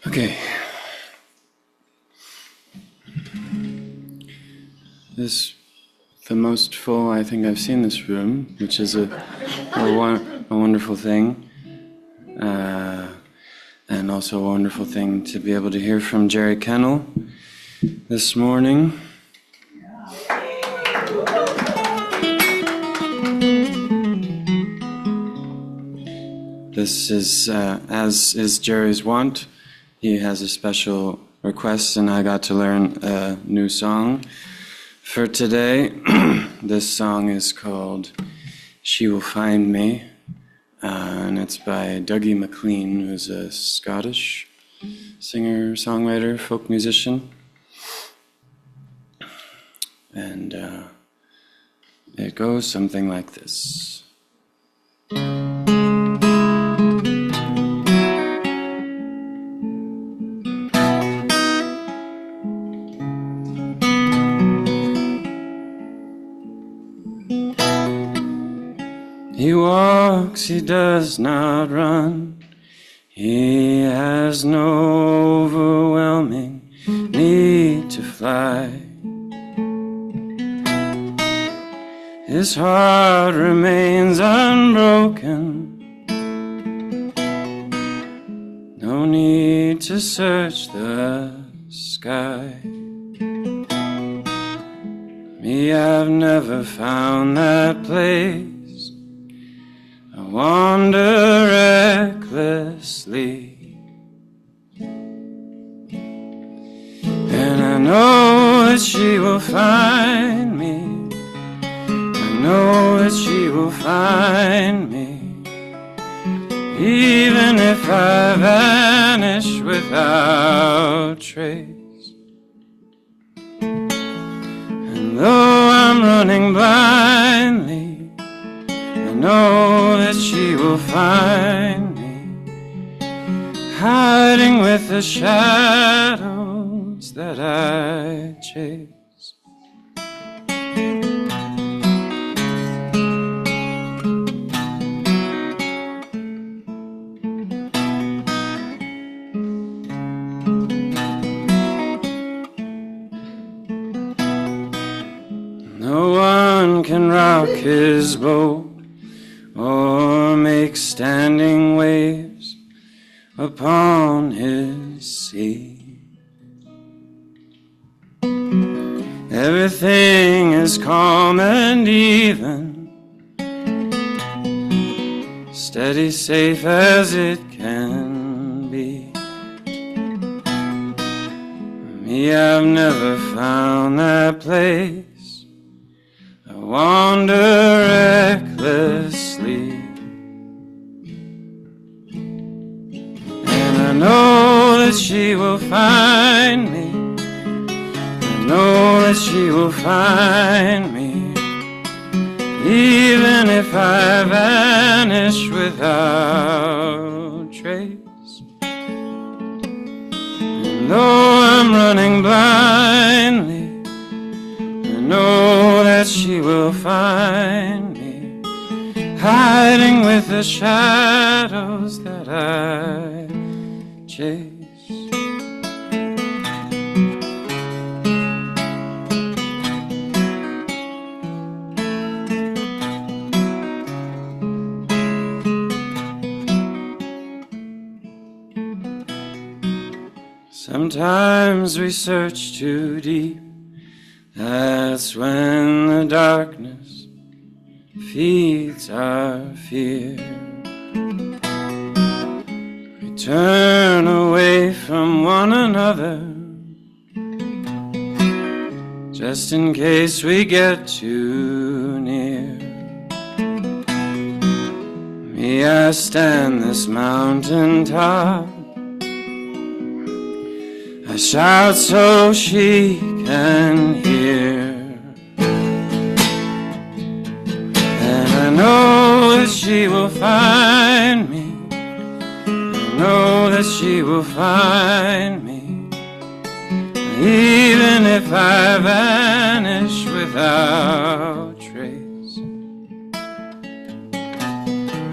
Okay. This is the most full I think I've seen this room, which is a wonderful thing. And also a wonderful thing to be able to hear from Jerry Kennell this morning. This is, as is Jerry's wont, he has a special request, and I got to learn a new song for today. This song is called She Will Find Me, and it's by Dougie MacLean, who's a Scottish singer, songwriter, folk musician. And it goes something like this. He walks, he does not run. He has no overwhelming need to fly. His heart remains unbroken. No need to search the sky. Me, I've never found that place. I wander recklessly, and I know that she will find me. I know that she will find me, even if I vanish without trace. And though I'm running blindly, I know that she will find me, hiding with the shadows that I chase. No one can rock his boat or make standing waves upon his sea. Everything is calm and even, steady, safe as it can be. Me, I've never found that place. I wander recklessly, and I know that she will find me. I know that she will find me, even if I vanish without trace. And though I'm running blindly, I know that she will find me, hiding with the shadows that I chase. Sometimes we search too deep. That's when the darkness feeds our fear. We turn away from one another, just in case we get too near. Me, I stand this mountain top, I shout so she can hear. And I know that she will find me. I know that she will find me. Even if I vanish without trace.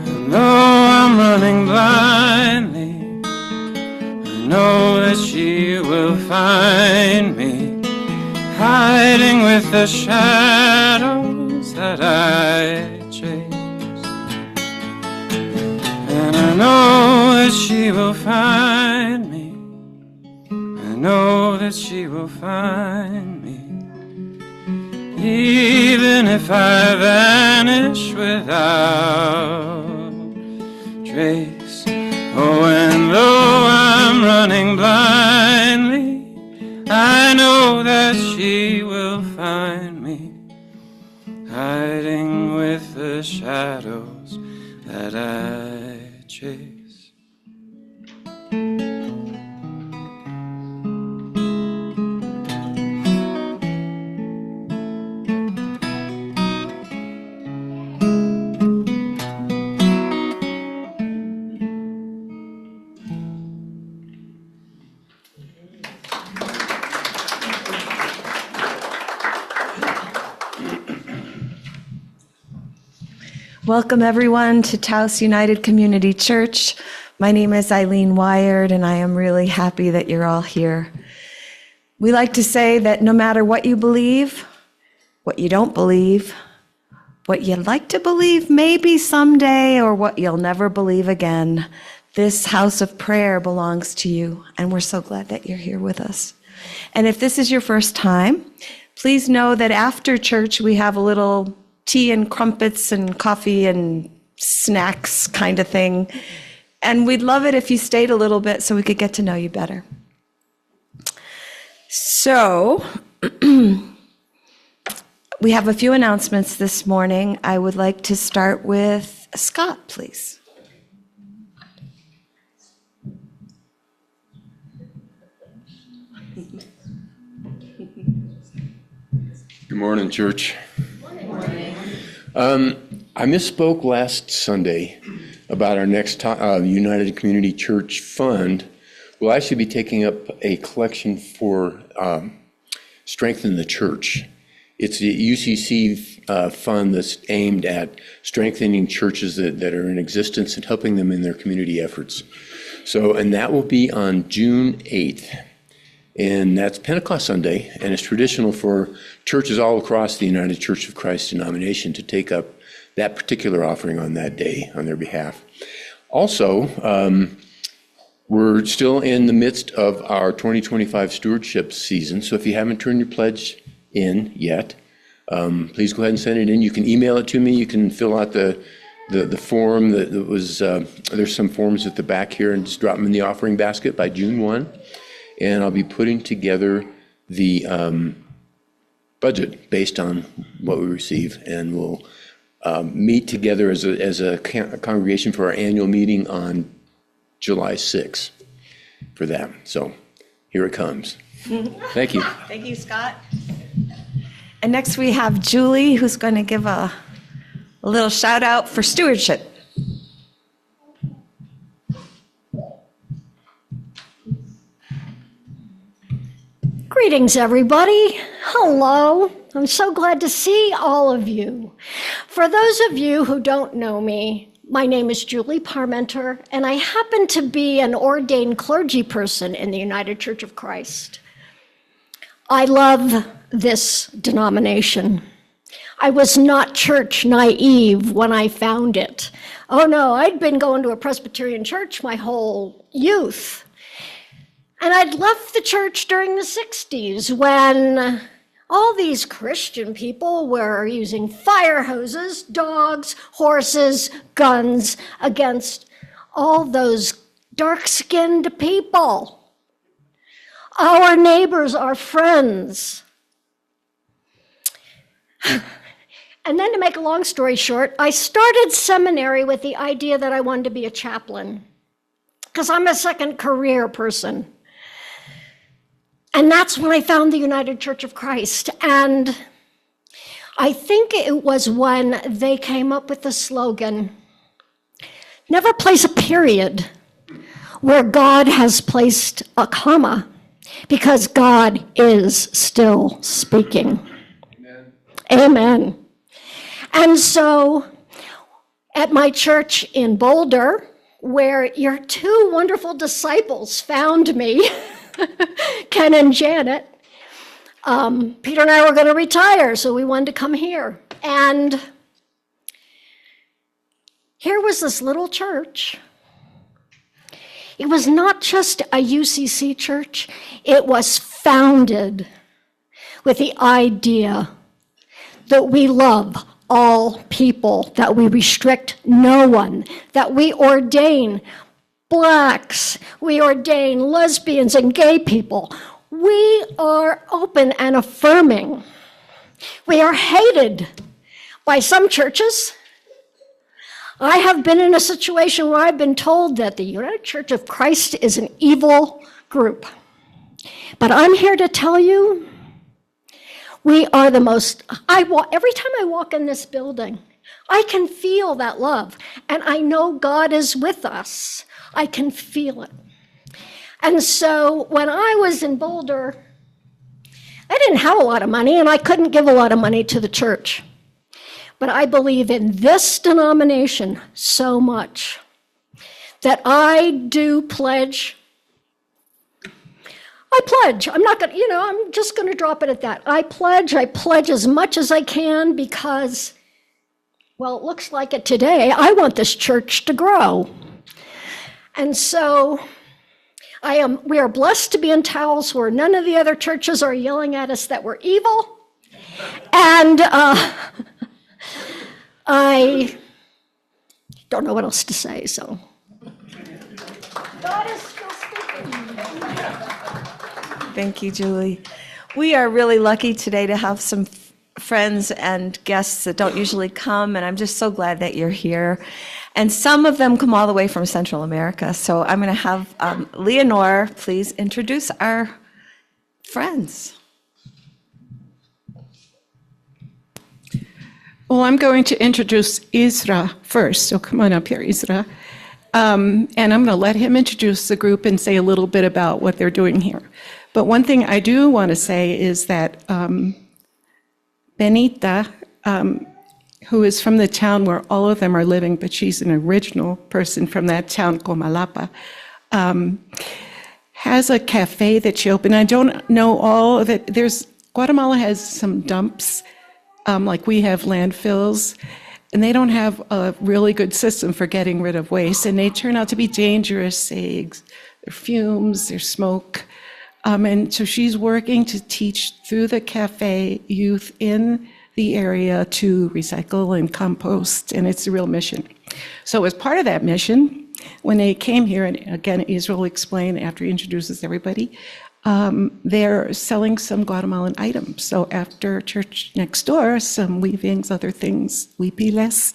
And though I'm running blindly, I know that she will find me, hiding with the shadows that I chase. And I know that she will find me. I know that she will find me, even if I vanish without trace. Oh, and though I'm running blindly, I know that she will find me, hiding with the shadows that I chase. Welcome everyone to Taos United Community Church. My name is Eileen Wired, and I am really happy that you're all here. We like to say that no matter what you believe, what you don't believe, what you'd like to believe maybe someday, or what you'll never believe again, this house of prayer belongs to you, and we're so glad that you're here with us. And if this is your first time, please know that after church we have a little tea and crumpets and coffee and snacks kind of thing. And we'd love it if you stayed a little bit so we could get to know you better. So we have a few announcements this morning. I would like to start with Scott, please. Good morning, church. I misspoke last Sunday about our next United Community Church fund. We'll actually be taking up a collection for Strengthen the Church. It's a UCC fund that's aimed at strengthening churches that are in existence and helping them in their community efforts. So, and that will be on June 8th. And that's Pentecost Sunday, and it's traditional for churches all across the United Church of Christ denomination to take up that particular offering on that day on their behalf. Also, we're still in the midst of our 2025 stewardship season, so if you haven't turned your pledge in yet, please go ahead and send it in. You can email it to me. You can fill out the form that was, there's some forms at the back here, and just drop them in the offering basket by June 1. And I'll be putting together the budget based on what we receive, and we'll meet together as a congregation for our annual meeting on July 6th for that. So here it comes. Thank you. Thank you, Scott. And next we have Julie, who's going to give a little shout out for stewardship. Greetings, everybody. Hello. I'm so glad to see all of you. For those of you who don't know me, my name is Julie Parmenter, and I happen to be an ordained clergy person in the United Church of Christ. I love this denomination. I was not church naive when I found it. Oh no, I'd been going to a Presbyterian church my whole youth. And I'd left the church during the 60s when all these Christian people were using fire hoses, dogs, horses, guns against all those dark-skinned people. Our neighbors, our friends. And then to make a long story short, I started seminary with the idea that I wanted to be a chaplain because I'm a second career person. And that's when I found the United Church of Christ. And I think it was when they came up with the slogan, never place a period where God has placed a comma, because God is still speaking. Amen. Amen. And so at my church in Boulder, where your two wonderful disciples found me, Ken and Janet, Peter and I were going to retire, so we wanted to come here. And here was this little church. It was not just a UCC church. It was founded with the idea that we love all people, that we restrict no one, that we ordain blacks, we ordain lesbians and gay people. We are open and affirming. We are hated by some churches. I have been in a situation where I've been told that the United Church of Christ is an evil group. But I'm here to tell you, we are the most, every time I walk in this building, I can feel that love. And I know God is with us. I can feel it. And so when I was in Boulder, I didn't have a lot of money and I couldn't give a lot of money to the church. But I believe in this denomination so much that I do pledge. I'm not going to, I'm just going to drop it at that. I pledge as much as I can because, well, it looks like it today. I want this church to grow. And so we are blessed to be in Taos where none of the other churches are yelling at us that we're evil. And I don't know what else to say, so. God is still speaking. Thank you, Julie. We are really lucky today to have some friends and guests that don't usually come, and I'm just so glad that you're here. And some of them come all the way from Central America. So I'm going to have Leonore please introduce our friends. Well, I'm going to introduce Isra first, so come on up here, Isra. And I'm going to let him introduce the group and say a little bit about what they're doing here. But one thing I do want to say is that Benita, who is from the town where all of them are living, but she's an original person from that town, Comalapa, has a cafe that she opened. I don't know all of it. Guatemala has some dumps, like we have landfills, and they don't have a really good system for getting rid of waste, and they turn out to be dangerous. There's fumes, there's smoke. And so she's working to teach through the cafe youth in the area to recycle and compost, and it's a real mission. So as part of that mission, when they came here, and again, Israel will explain after he introduces everybody, they're selling some Guatemalan items. So after church next door, some weavings, other things, huipiles,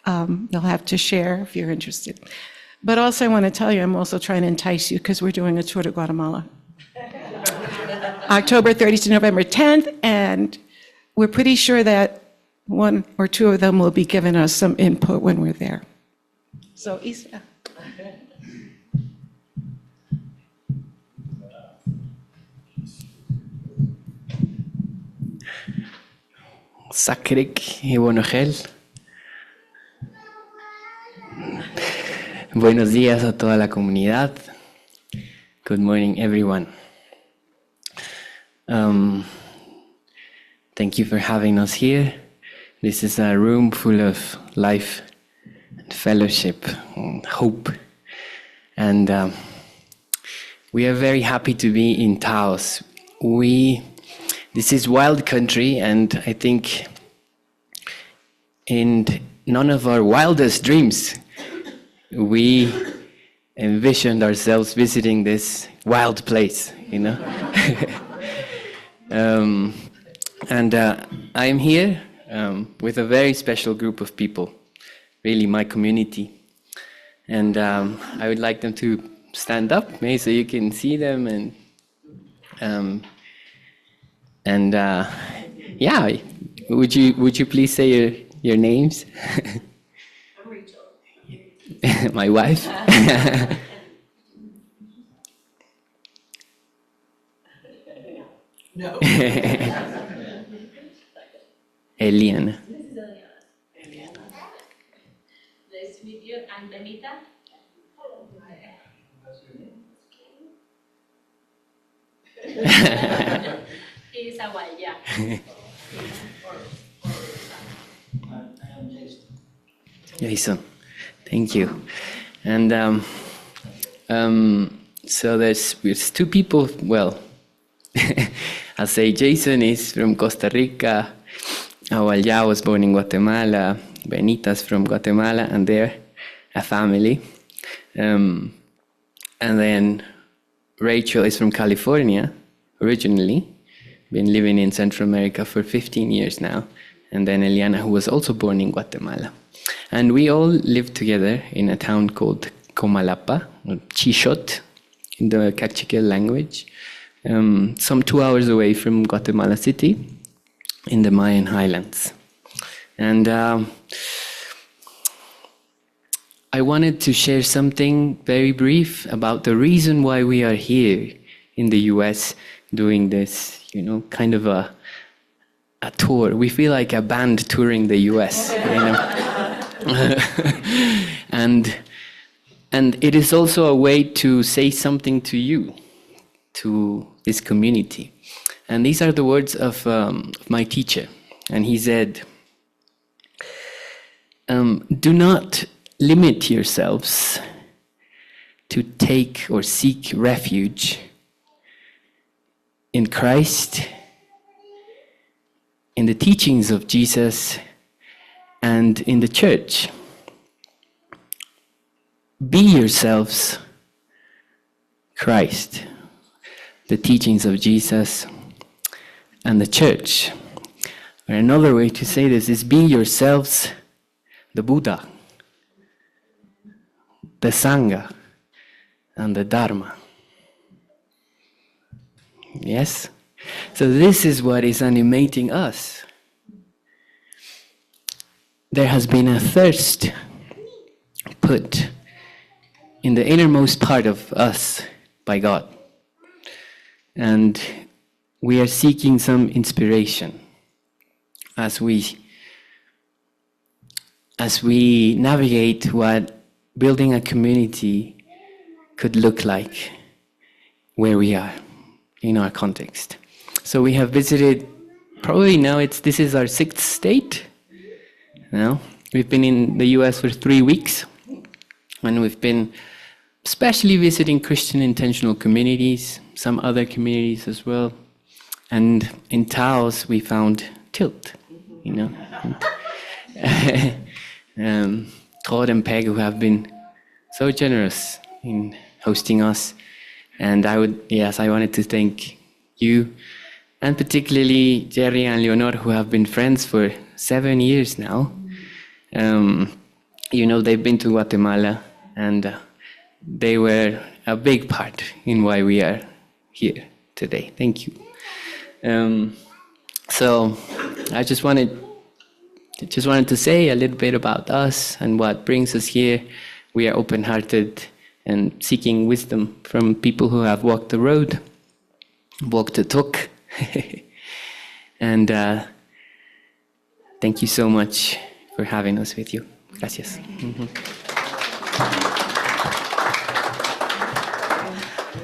you'll have to share if you're interested. But also I want to tell you, I'm also trying to entice you because we're doing a tour to Guatemala. October 30th to November 10th, and we're pretty sure that one or two of them will be giving us some input when we're there. So, Isa. Sakrik y Bonogel. Buenos días a toda la comunidad. Good morning, everyone. Thank you for having us here. This is a room full of life and fellowship and hope. And we are very happy to be in Taos. This is wild country, and I think in none of our wildest dreams we envisioned ourselves visiting this wild place, And I'm here with a very special group of people, really my community. And I would like them to stand up, maybe so you can see them. And yeah, would you please say your names? I'm Rachel. My wife. No. Eliana. This is Eliana. Nice to meet you. I'm Benita. He's Hawaii, yeah. Jason, thank you. And so there's two people. Well, I'll say Jason is from Costa Rica. Awalya was born in Guatemala. Benita's from Guatemala, and they're a family. And then Rachel is from California originally, been living in Central America for 15 years now. And then Eliana, who was also born in Guatemala. And we all live together in a town called Comalapa, or Chixot, in the Cachiquel language, some 2 hours away from Guatemala City, in the Mayan highlands. And I wanted to share something very brief about the reason why we are here in the US doing this, kind of a tour. We feel like a band touring the US, and it is also a way to say something to you, to this community. And these are the words of my teacher. And he said, do not limit yourselves to take or seek refuge in Christ, in the teachings of Jesus, and in the church. Be yourselves Christ, the teachings of Jesus, and the church. Or another way to say this is be yourselves the Buddha, the Sangha, and the Dharma. Yes? So this is what is animating us. There has been a thirst put in the innermost part of us by God. And we are seeking some inspiration as we navigate what building a community could look like where we are in our context. So we have visited, probably now this is our 6th state. Now, we've been in the US for 3 weeks, and we've been especially visiting Christian intentional communities, some other communities as well. And in Taos, we found Tilt, Todd and Peg, who have been so generous in hosting us. And I wanted to thank you, and particularly Jerry and Leonor, who have been friends for 7 years now. They've been to Guatemala, and they were a big part in why we are here today. Thank you. So I just wanted to say a little bit about us and what brings us here. We are open-hearted and seeking wisdom from people who have walked the road, walked the talk. And thank you so much for having us with you. Gracias. And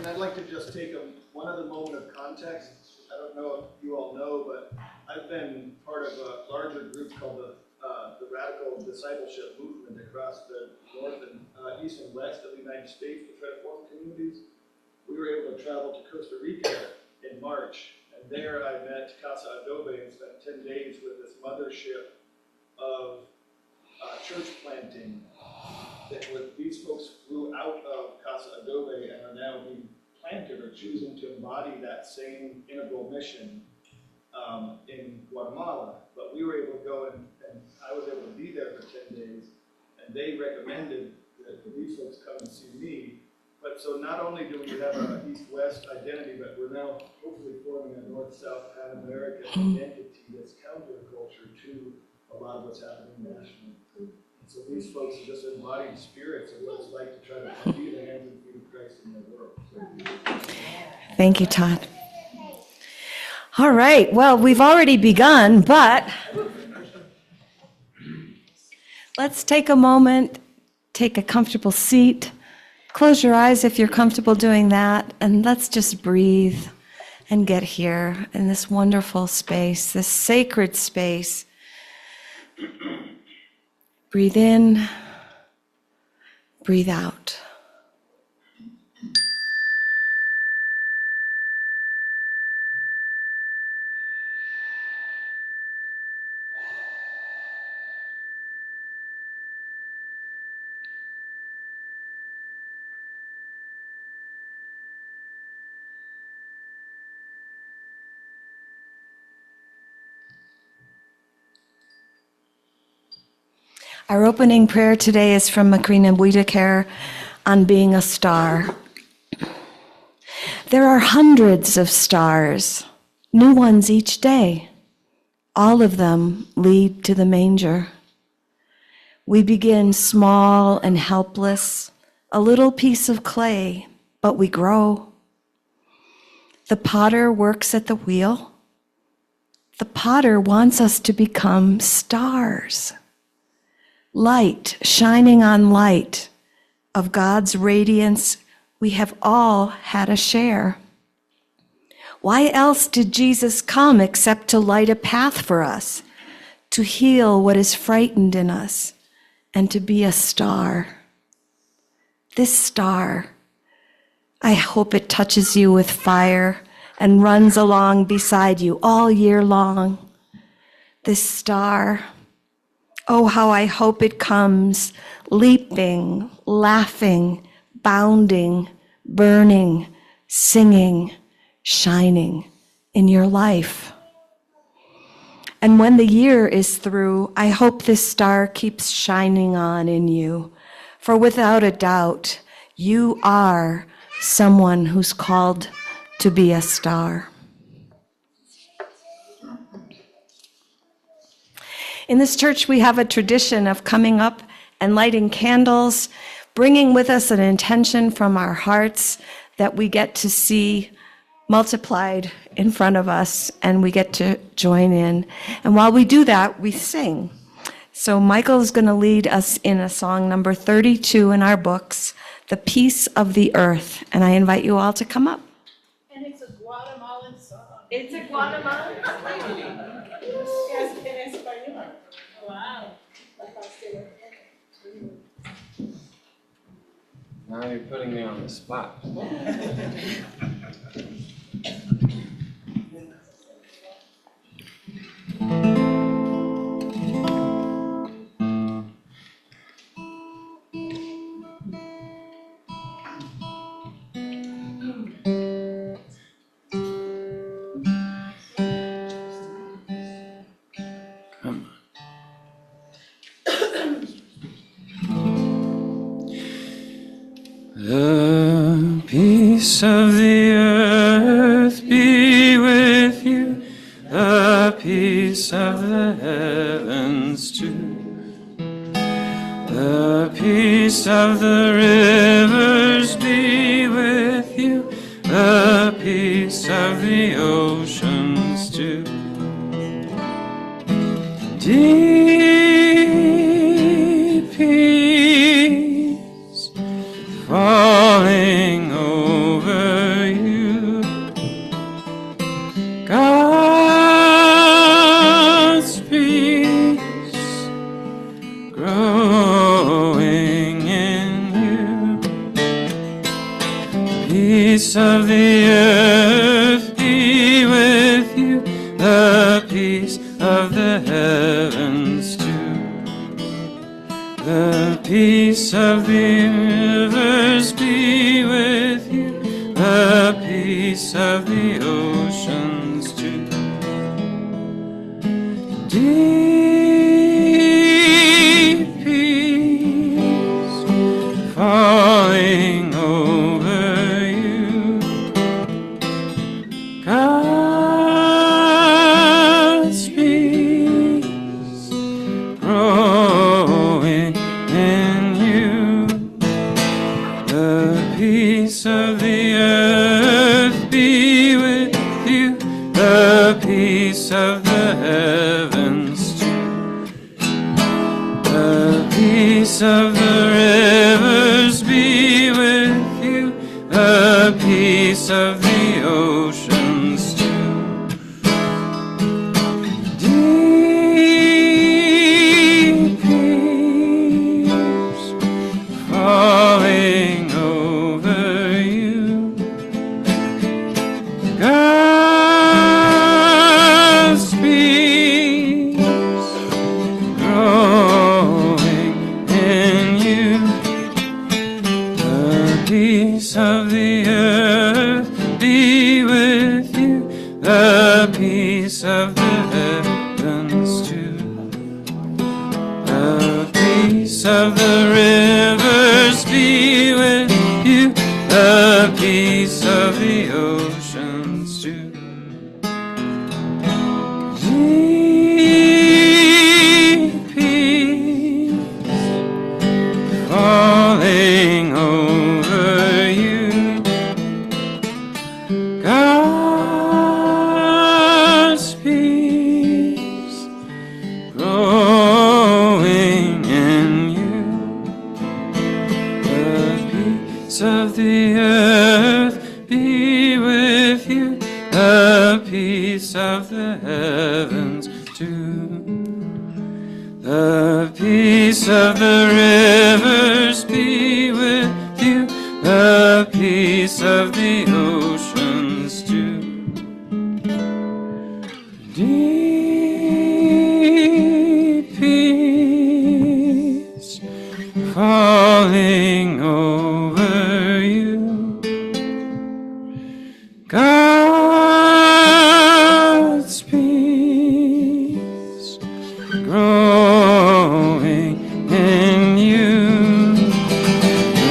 I'd like to just take one other moment of context. I don't know if you all know, but I've been part of a larger group called the Radical Discipleship Movement across the North and East and West of the United States to try to form communities. We were able to travel to Costa Rica in March, and there I met Casa Adobe and spent 10 days with this mothership of church planting. These folks grew out of Casa Adobe and are now being planted or choosing to embody that same integral mission in Guatemala. But we were able to go and I was able to be there for 10 days, and they recommended that these folks come and see me But so not only do we have an East-West identity, but we're now hopefully forming a North-South Pan-American identity that's counterculture to a lot of what's happening nationally. And so these folks are just embodied spirits of what it's like to try to be the hands and feet of Christ in the world. So, Thank you, Todd. All right, well, we've already begun, but let's take a moment, take a comfortable seat, close your eyes if you're comfortable doing that, and let's just breathe and get here in this wonderful space, this sacred space. Breathe in, breathe out. Our opening prayer today is from Macrina Whitaker on being a star. There are hundreds of stars, new ones each day. All of them lead to the manger. We begin small and helpless, a little piece of clay, but we grow. The potter works at the wheel. The potter wants us to become stars. Light shining on light of God's radiance we have all had a share. Why else did Jesus come except to light a path for us, to heal what is frightened in us, and to be a star? This star, I hope it touches you with fire and runs along beside you all year long. This star, oh, how I hope it comes, leaping, laughing, bounding, burning, singing, shining in your life. And when the year is through, I hope this star keeps shining on in you. For without a doubt, you are someone who's called to be a star. In this church, we have a tradition of coming up and lighting candles, bringing with us an intention from our hearts that we get to see multiplied in front of us, and we get to join in. And while we do that, we sing. So Michael is going to lead us in a song number 32 in our books, The Peace of the Earth. And I invite you all to come up. And it's a Guatemalan song. It's a Guatemalan song. En español. Wow. Now you're putting me on the spot. Come on. The peace of the earth be with you, the peace of the heavens too. The peace of the rivers be with you, the peace of the oceans too. Deep peace falling over you. God's peace growing in you. Peace of the earth be with you, the peace of the heavens too. The peace of the rivers be with you, the peace of the oceans too. Deep peace falling over peace of the oceans too. Deep peace falling over you. God's peace growing in you. The peace of the earth be with you. The peace of the heavens too. The peace of the rivers be with you. The peace of the oceans too. Deep peace falling over you. God's peace growing in you. The peace of the earth be with you. The peace of the heavens too. The peace of the rivers be with you. The peace of the oceans too. Deep peace falling over you. God's peace growing in you.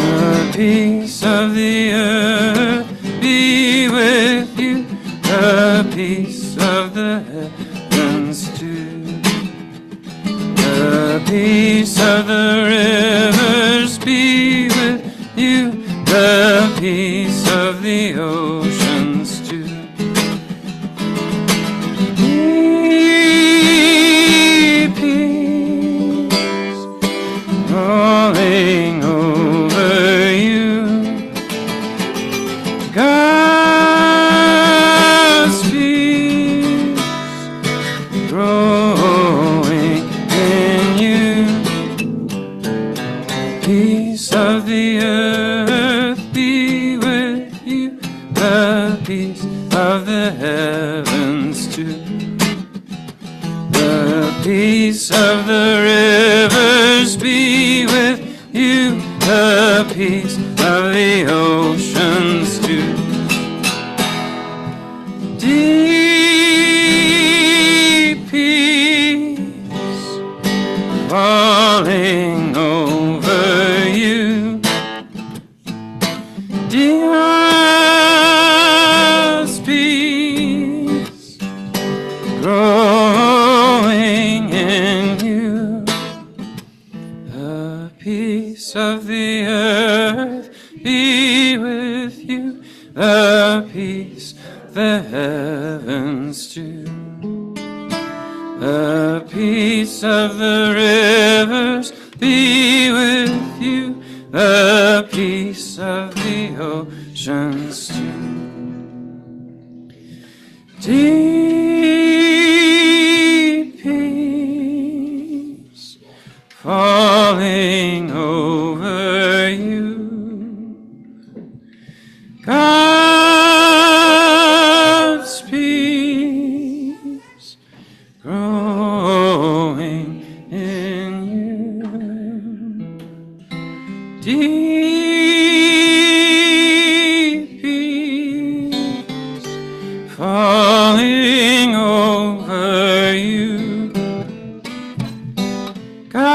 The peace of the earth be with you. The peace of the heavens too. The peace of the rivers be with you. The peace of the oceans too. Deep peace rolling over you. God's peace growing in you. Peace of the earth be with you. The peace of the heavens too. The peace of the rivers be with you. The peace of the oceans too. Deep peace falling over you. God's peace growing in you. The peace of the earth be with you. The peace the heavens too. The peace of the rivers be with you. The peace of the oceans too. Deep peace falling over you. God's peace growing in you. Deep peace falling over you. God's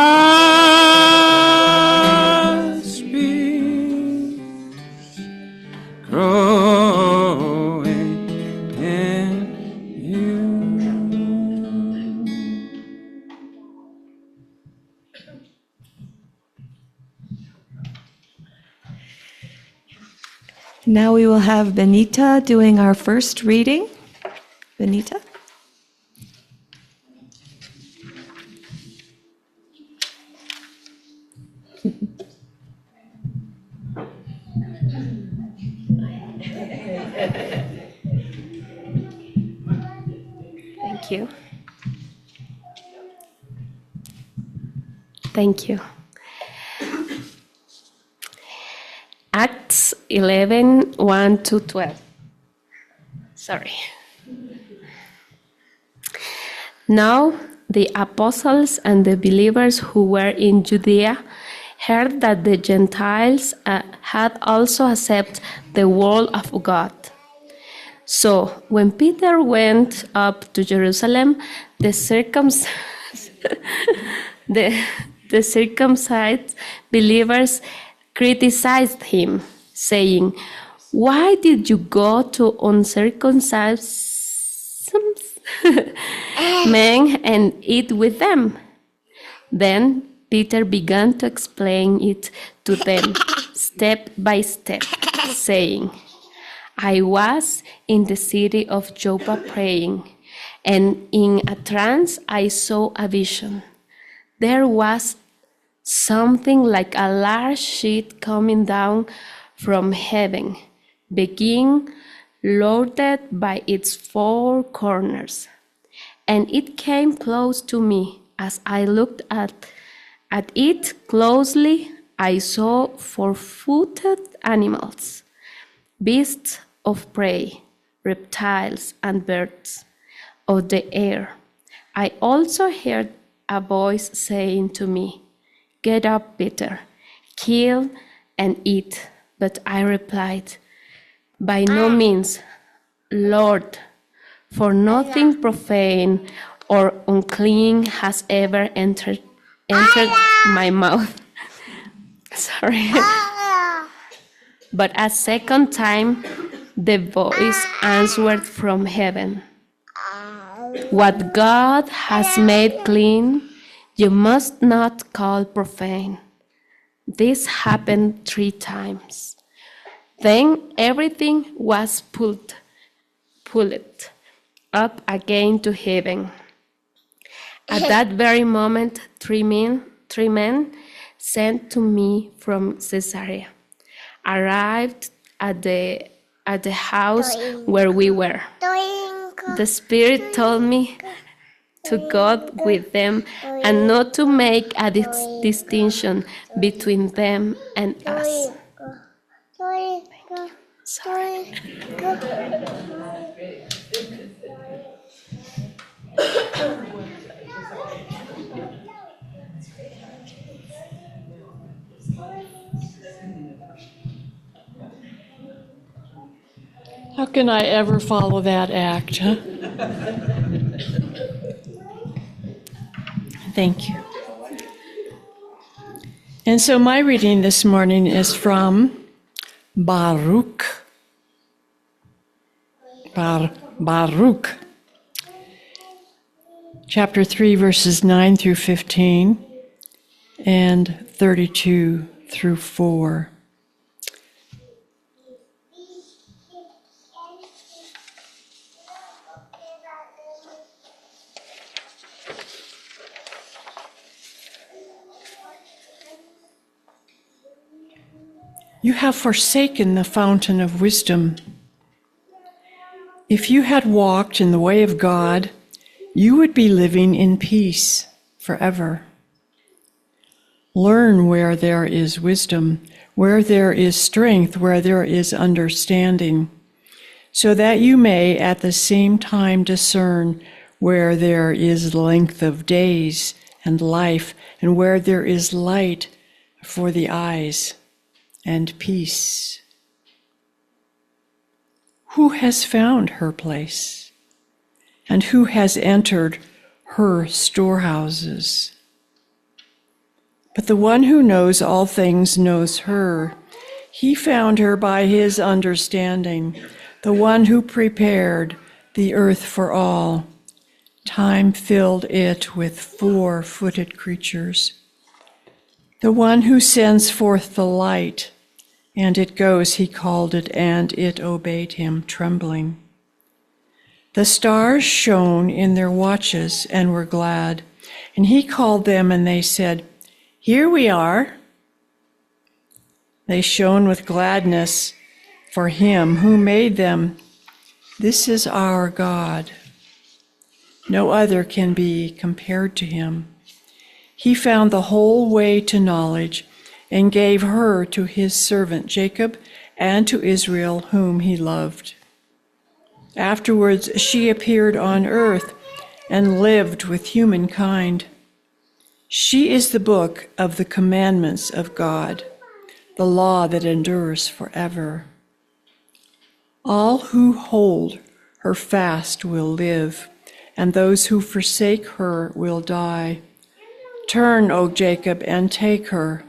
peace growing in you. Now we will have Benita doing our first reading. Benita? Thank you. Thank you. Acts 11, 1 to 12. Sorry. Now the apostles and the believers who were in Judea heard that the Gentiles had also accepted the word of God. So when Peter went up to Jerusalem, the circumcised believers criticized him, saying, "Why did you go to uncircumcised men and eat with them?" Then Peter began to explain it to them step by step, saying, "I was in the city of Joppa praying, and in a trance I saw a vision. There was something like a large sheet coming down from heaven, being loaded by its four corners. And it came close to me. As I looked at it closely, I saw four-footed animals, beasts of prey, reptiles, and birds of the air. I also heard a voice saying to me, 'Get up, Peter, kill and eat.' But I replied, 'By no means, Lord, for nothing profane or unclean has ever entered my mouth.'" Sorry. But a second time, the voice answered from heaven, "What God has made clean, you must not call profane." This happened 3 times. Then everything was pulled up again to heaven. At that very moment, three men sent to me from Caesarea arrived at the house where we were. The Spirit told me to go with them and not to make a distinction between them and us. Sorry. How can I ever follow that act, huh? Thank you. And so my reading this morning is from Baruch. Baruch. Chapter 3, verses 9 through 15 and 32 through 4. You have forsaken the fountain of wisdom. If you had walked in the way of God, you would be living in peace forever. Learn where there is wisdom, where there is strength, where there is understanding, so that you may at the same time discern where there is length of days and life, and where there is light for the eyes and peace. Who has found her place? And who has entered her storehouses? But the one who knows all things knows her. He found her by his understanding, the one who prepared the earth for all. Time filled it with 4-footed creatures. The one who sends forth the light, and it goes, he called it, and it obeyed him, trembling. The stars shone in their watches and were glad, and he called them, and they said, "Here we are." They shone with gladness for him who made them. This is our God. No other can be compared to him. He found the whole way to knowledge and gave her to his servant Jacob and to Israel, whom he loved. Afterwards, she appeared on earth and lived with humankind. She is the book of the commandments of God, the law that endures forever. All who hold her fast will live, and those who forsake her will die. Turn, O Jacob, and take her.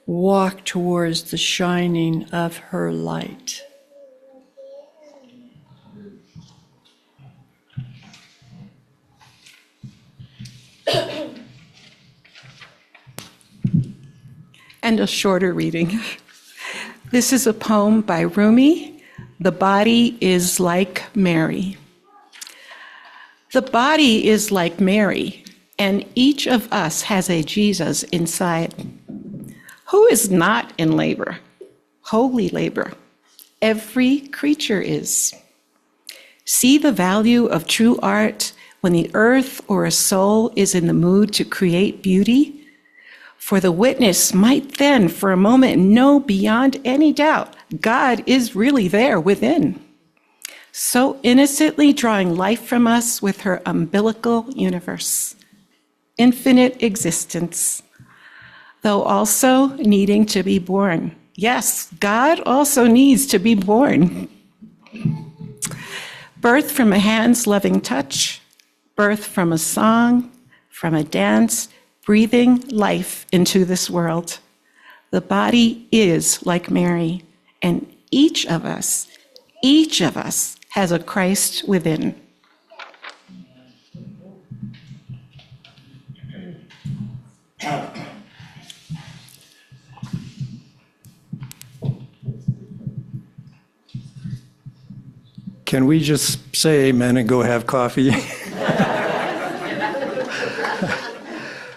Walk towards the shining of her light. And a shorter reading. This is a poem by Rumi. The body is like Mary. The body is like Mary, and each of us has a Jesus inside. Who is not in labor? Holy labor. Every creature is. See the value of true art when the earth or a soul is in the mood to create beauty? For the witness might then for a moment know beyond any doubt God is really there within, so innocently drawing life from us with her umbilical universe, infinite existence, though also needing to be born. Yes, God also needs to be born. Birth from a hand's loving touch, birth from a song, from a dance, breathing life into this world. The body is like Mary, and each of us has a Christ within. Can we just say amen and go have coffee?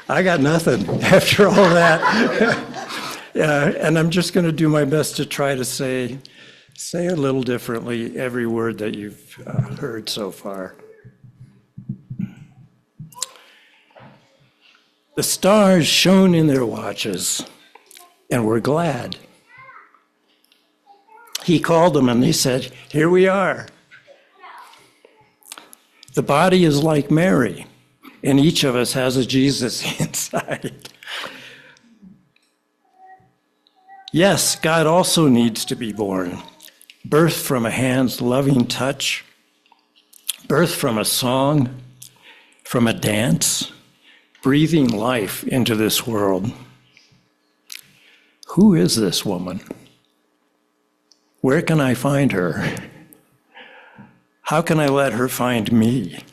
I got nothing after all that. And I'm just going to do my best to try to say a little differently every word that you've heard so far. The stars shone in their watches and were glad. He called them and they said, "Here we are." The body is like Mary, and each of us has a Jesus inside. Yes, God also needs to be born. Birth from a hand's loving touch, birth from a song, from a dance, breathing life into this world. Who is this woman? Where can I find her? How can I let her find me?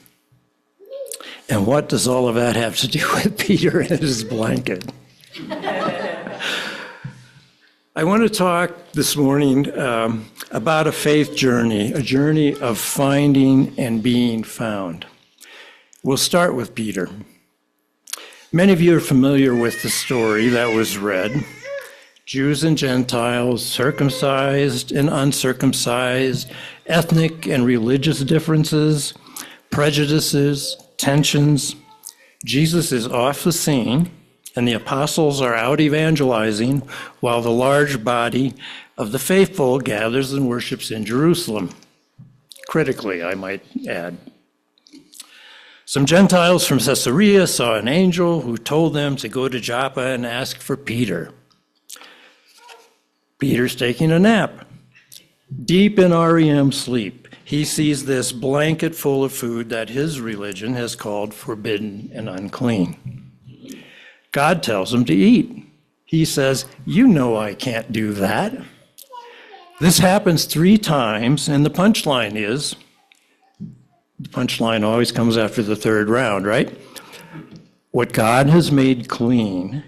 And what does all of that have to do with Peter and his blanket? I want to talk this morning about a faith journey, a journey of finding and being found. We'll start with Peter. Many of you are familiar with the story that was read. Jews and Gentiles, circumcised and uncircumcised, ethnic and religious differences, prejudices, tensions. Jesus is off the scene, and the apostles are out evangelizing while the large body of the faithful gathers and worships in Jerusalem. Critically, I might add. Some Gentiles from Caesarea saw an angel who told them to go to Joppa and ask for Peter. Peter's taking a nap. Deep in REM sleep, he sees this blanket full of food that his religion has called forbidden and unclean. God tells him to eat. He says, "You know I can't do that." This happens 3 times, and the punchline always comes after the 3rd round, right? What God has made clean,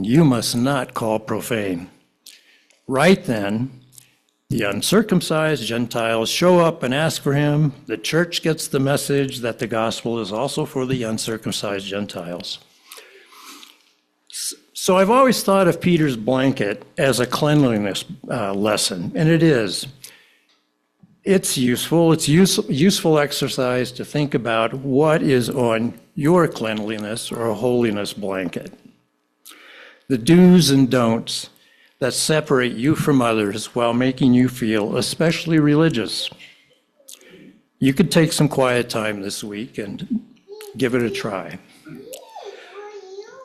you must not call profane. Right then, the uncircumcised Gentiles show up and ask for him. The church gets the message that the gospel is also for the uncircumcised Gentiles. So I've always thought of Peter's blanket as a cleanliness lesson, and it is. It's useful. It's useful exercise to think about what is on your cleanliness or holiness blanket. The do's and don'ts that separate you from others while making you feel especially religious. You could take some quiet time this week and give it a try.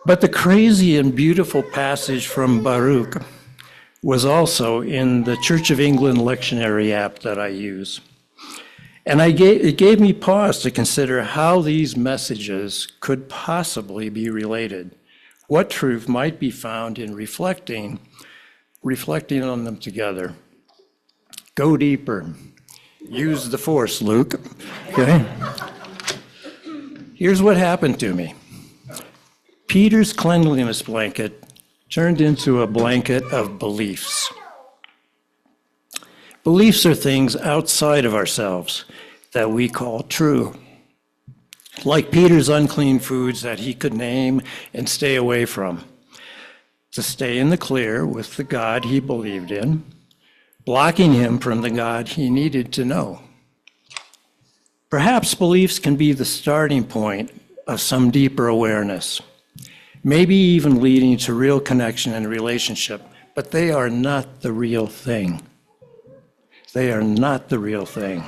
But the crazy and beautiful passage from Baruch was also in the Church of England lectionary app that I use. And it gave me pause to consider how these messages could possibly be related. What truth might be found in reflecting on them together. Go deeper. Use the force, Luke. Okay? Here's what happened to me. Peter's cleanliness blanket turned into a blanket of beliefs. Beliefs are things outside of ourselves that we call true. Like Peter's unclean foods that he could name and stay away from. To stay in the clear with the God he believed in, blocking him from the God he needed to know. Perhaps beliefs can be the starting point of some deeper awareness, maybe even leading to real connection and relationship, but they are not the real thing. They are not the real thing.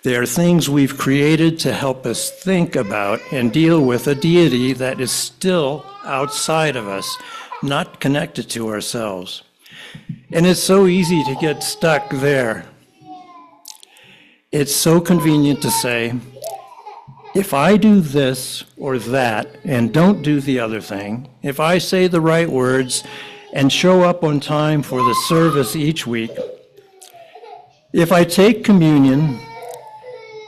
They are things we've created to help us think about and deal with a deity that is still outside of us, not connected to ourselves. And it's so easy to get stuck there. It's so convenient to say, if I do this or that and don't do the other thing, if I say the right words and show up on time for the service each week, if I take communion,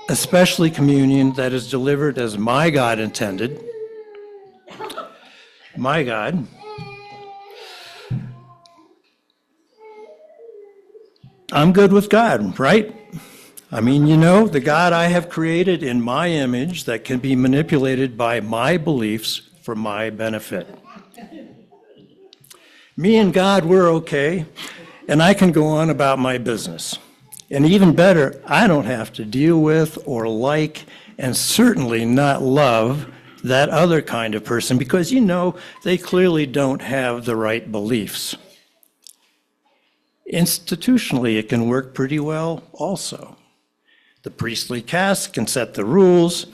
especially communion that is delivered as my God intended, my God, I'm good with God, right? I mean, you know, the God I have created in my image that can be manipulated by my beliefs for my benefit. Me and God, we're okay, and I can go on about my business. And even better, I don't have to deal with or like, and certainly not love, that other kind of person because, you know, they clearly don't have the right beliefs. Institutionally, it can work pretty well also. The priestly caste can set the rules,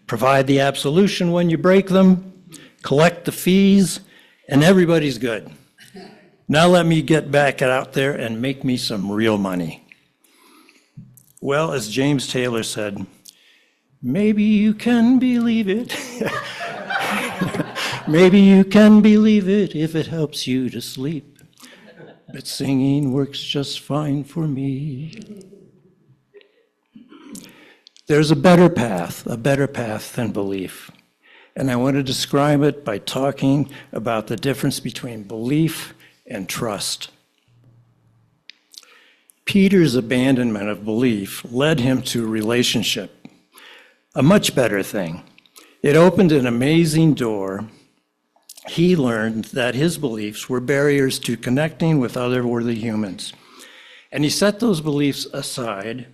provide the absolution when you break them, collect the fees, and everybody's good. Now let me get back out there and make me some real money. Well, as James Taylor said, maybe you can believe it. Maybe you can believe it if it helps you to sleep. But singing works just fine for me. There's a better path than belief. And I want to describe it by talking about the difference between belief and trust. Peter's abandonment of belief led him to relationship, a much better thing. It opened an amazing door. He learned that his beliefs were barriers to connecting with other worthy humans. And he set those beliefs aside,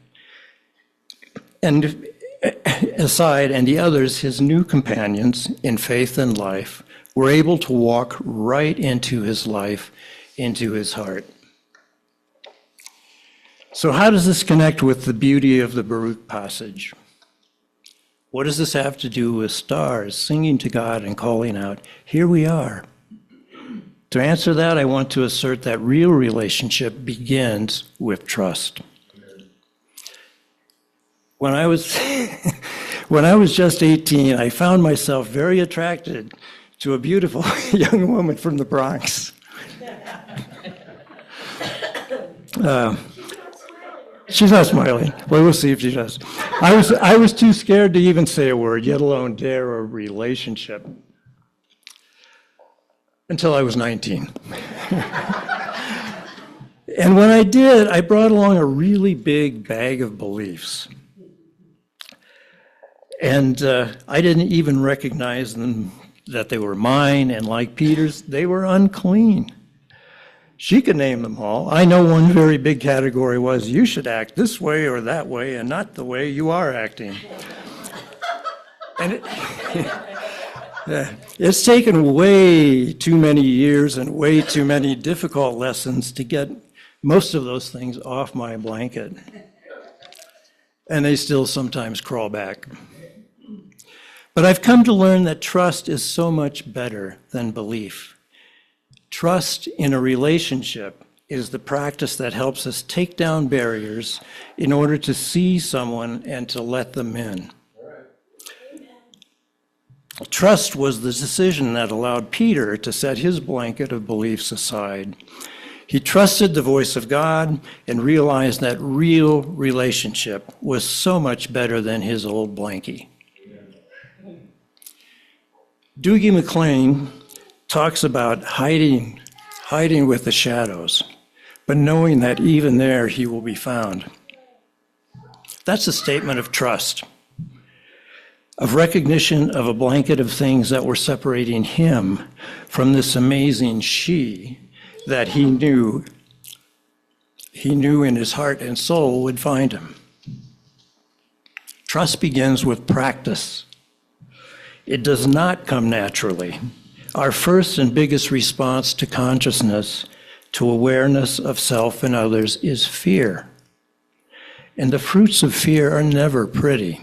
and the others, his new companions in faith and life, were able to walk right into his life, into his heart. So how does this connect with the beauty of the Baruch passage? What does this have to do with stars singing to God and calling out, here we are? To answer that, I want to assert that real relationship begins with trust. When I was just 18, I found myself very attracted to a beautiful young woman from the Bronx. She's not smiling. Well, we'll see if she does. I was too scared to even say a word, yet alone dare a relationship, until I was 19. And when I did, I brought along a really big bag of beliefs. And I didn't even recognize them, that they were mine, and like Peter's, they were unclean. She could name them all. I know one very big category was, you should act this way or that way and not the way you are acting. And it's taken way too many years and way too many difficult lessons to get most of those things off my blanket. And they still sometimes crawl back. But I've come to learn that trust is so much better than belief. Trust in a relationship is the practice that helps us take down barriers in order to see someone and to let them in. Trust was the decision that allowed Peter to set his blanket of beliefs aside. He trusted the voice of God and realized that real relationship was so much better than his old blankie. Doogie McClain talks about hiding with the shadows, but knowing that even there he will be found. That's a statement of trust, of recognition of a blanket of things that were separating him from this amazing she that he knew in his heart and soul would find him. Trust begins with practice. It does not come naturally. Our first and biggest response to consciousness, to awareness of self and others, is fear. And the fruits of fear are never pretty.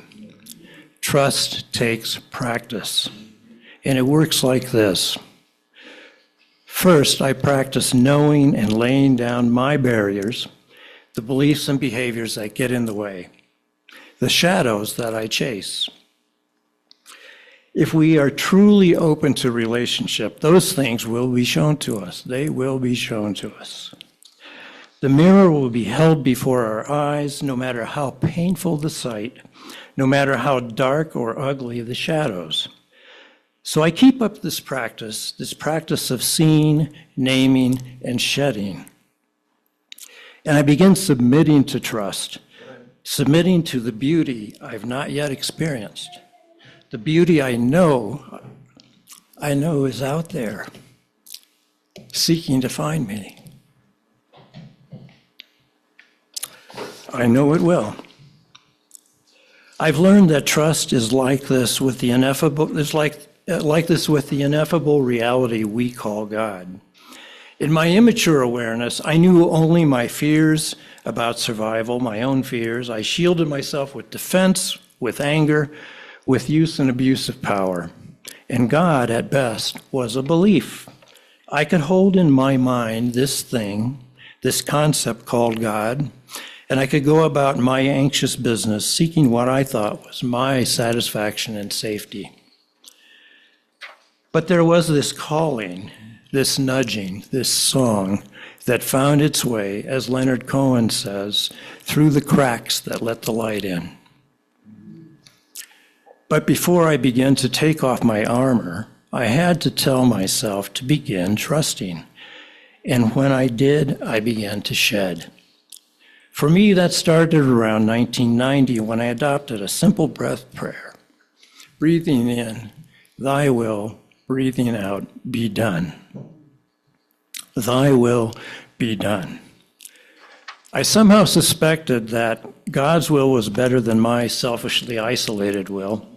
Trust takes practice. And it works like this. First, I practice knowing and laying down my barriers, the beliefs and behaviors that get in the way, the shadows that I chase. If we are truly open to relationship, those things will be shown to us. They will be shown to us. The mirror will be held before our eyes, no matter how painful the sight, no matter how dark or ugly the shadows. So I keep up this practice of seeing, naming, and shedding. And I begin submitting to trust, submitting to the beauty I've not yet experienced. The beauty I know is out there, seeking to find me. I know it will. I've learned that trust is like this with the ineffable. It's like this with the ineffable reality we call God. In my immature awareness, I knew only my fears about survival, my own fears. I shielded myself with defense, with anger, with use and abuse of power. And God, at best, was a belief. I could hold in my mind this thing, this concept called God, and I could go about my anxious business, seeking what I thought was my satisfaction and safety. But there was this calling, this nudging, this song that found its way, as Leonard Cohen says, through the cracks that let the light in. But before I began to take off my armor, I had to tell myself to begin trusting. And when I did, I began to shed. For me, that started around 1990 when I adopted a simple breath prayer. Breathing in, thy will, breathing out, be done. Thy will be done. I somehow suspected that God's will was better than my selfishly isolated will.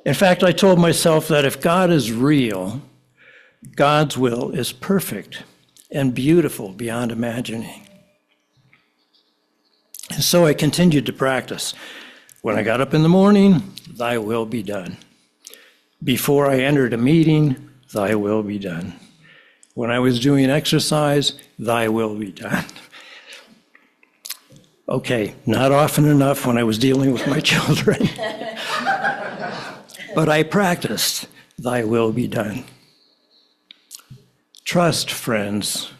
In fact, I told myself that if God is real, God's will is perfect and beautiful beyond imagining. And so I continued to practice. When I got up in the morning, thy will be done. Before I entered a meeting, thy will be done. When I was doing exercise, thy will be done. Okay, not often enough when I was dealing with my children. But I practiced, thy will be done. Trust, friends,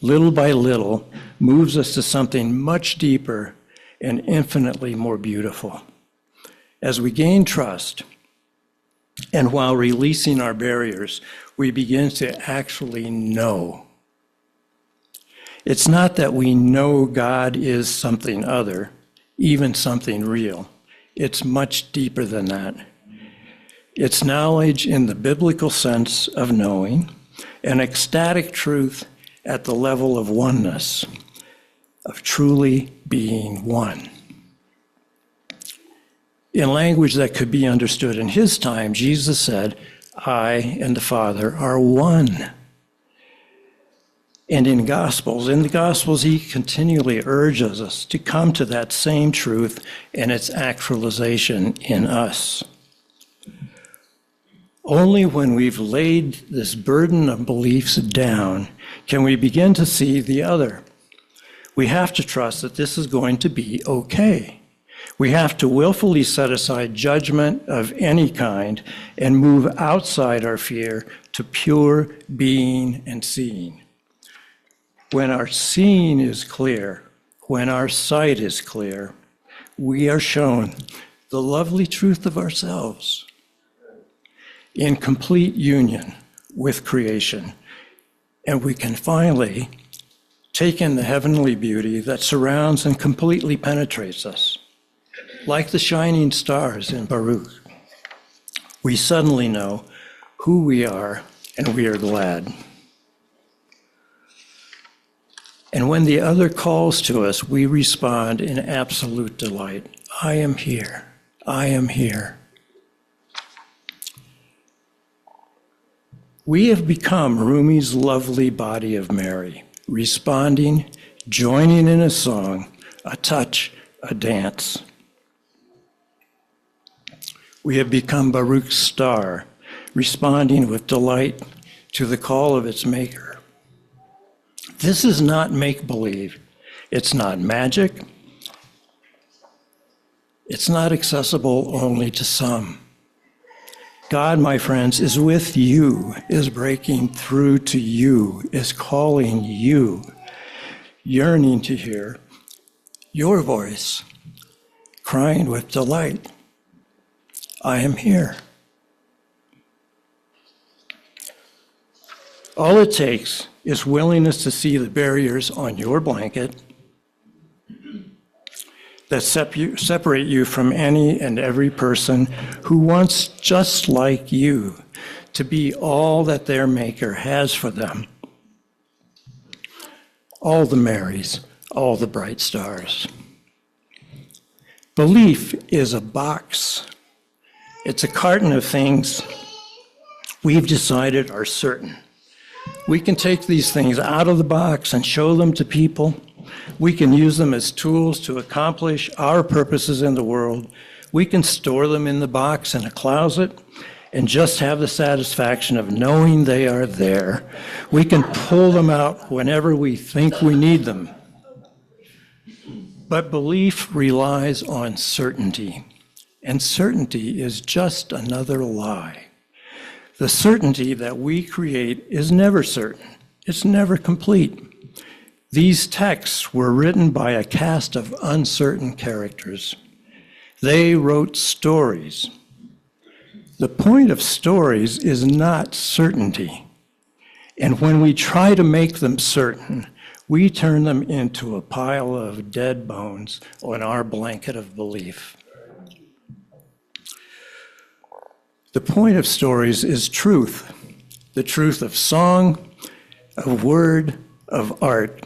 little by little, moves us to something much deeper and infinitely more beautiful. As we gain trust, and while releasing our barriers, we begin to actually know. It's not that we know God is something other, even something real. It's much deeper than that. It's knowledge in the biblical sense of knowing, an ecstatic truth at the level of oneness, of truly being one. In language that could be understood in his time, Jesus said, I and the Father are one. And in the Gospels, he continually urges us to come to that same truth and its actualization in us. Only when we've laid this burden of beliefs down can we begin to see the other. We have to trust that this is going to be okay. We have to willfully set aside judgment of any kind and move outside our fear to pure being and seeing. When our seeing is clear, when our sight is clear, we are shown the lovely truth of ourselves in complete union with creation. And we can finally take in the heavenly beauty that surrounds and completely penetrates us. Like the shining stars in Baruch, we suddenly know who we are, and we are glad. And when the other calls to us, we respond in absolute delight. I am here. I am here. We have become Rumi's lovely body of Mary, responding, joining in a song, a touch, a dance. We have become Baruch's star, responding with delight to the call of its maker. This is not make-believe. It's not magic. It's not accessible only to some. God, my friends, is with you, is breaking through to you, is calling you, yearning to hear your voice, crying with delight, I am here. All it takes is willingness to see the barriers on your blanket that separate you from any and every person who wants, just like you, to be all that their Maker has for them. All the Marys, all the bright stars. Belief is a box. It's a carton of things we've decided are certain. We can take these things out of the box and show them to people. We can use them as tools to accomplish our purposes in the world. We can store them in the box in a closet and just have the satisfaction of knowing they are there. We can pull them out whenever we think we need them. But belief relies on certainty, and certainty is just another lie. The certainty that we create is never certain. It's never complete. These texts were written by a cast of uncertain characters. They wrote stories. The point of stories is not certainty. And when we try to make them certain, we turn them into a pile of dead bones on our blanket of belief. The point of stories is truth, the truth of song, of word, of art.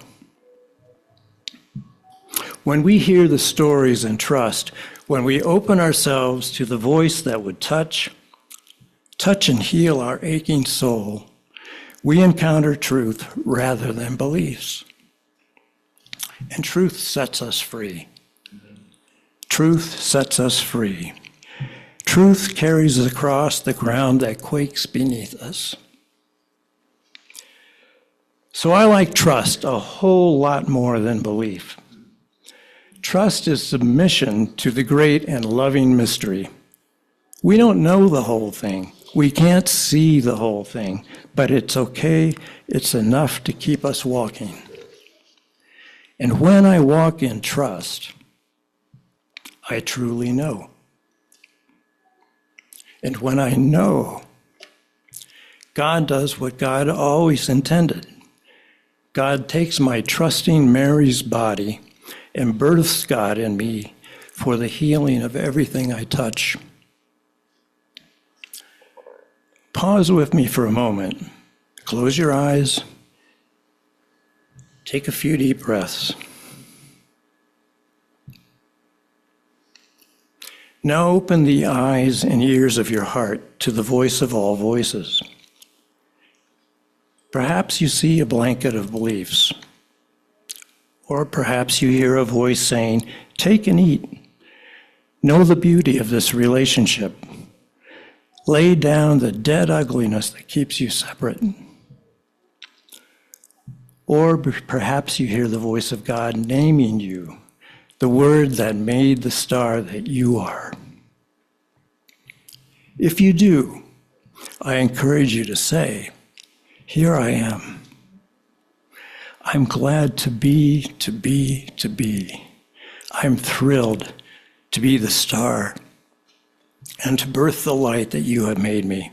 When we hear the stories and trust, when we open ourselves to the voice that would touch and heal our aching soul, we encounter truth rather than beliefs. And truth sets us free. Truth sets us free. Truth carries us across the ground that quakes beneath us. So I like trust a whole lot more than belief. Trust is submission to the great and loving mystery. We don't know the whole thing. We can't see the whole thing, but it's okay. It's enough to keep us walking. And when I walk in trust, I truly know. And when I know, God does what God always intended. God takes my trusting Mary's body and births God in me for the healing of everything I touch. Pause with me for a moment. Close your eyes. Take a few deep breaths. Now open the eyes and ears of your heart to the voice of all voices. Perhaps you see a blanket of beliefs, or perhaps you hear a voice saying, "Take and eat. Know the beauty of this relationship. Lay down the dead ugliness that keeps you separate." Or perhaps you hear the voice of God naming you, the word that made the star that you are. If you do, I encourage you to say, "Here I am. I'm glad to be. I'm thrilled to be the star and to birth the light that you have made me."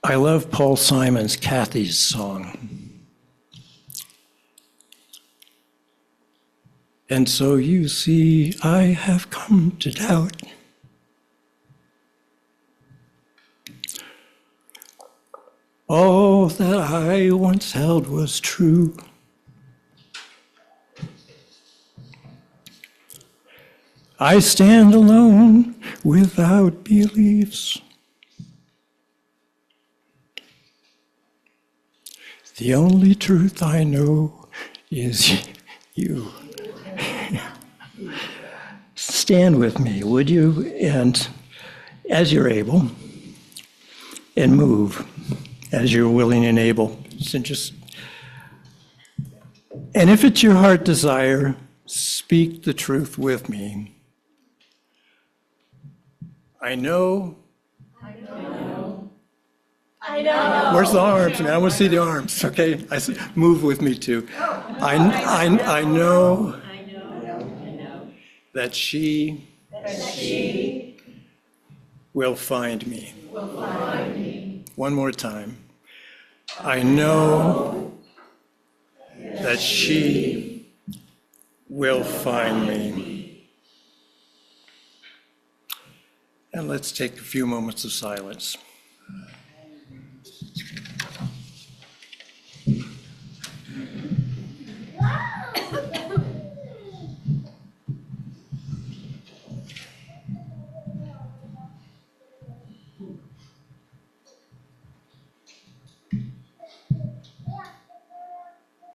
I love Paul Simon's Kathy's song. And so you see, I have come to doubt. All that I once held was true. I stand alone without beliefs. The only truth I know is you. Stand with me, would you? And as you're able, and move as you're willing and able. And if it's your heart desire, speak the truth with me. I know. Where's the arms? Man, I want to see the arms. Okay, move with me too. I know that she will find me. One more time. I know that she will find me. And let's take a few moments of silence.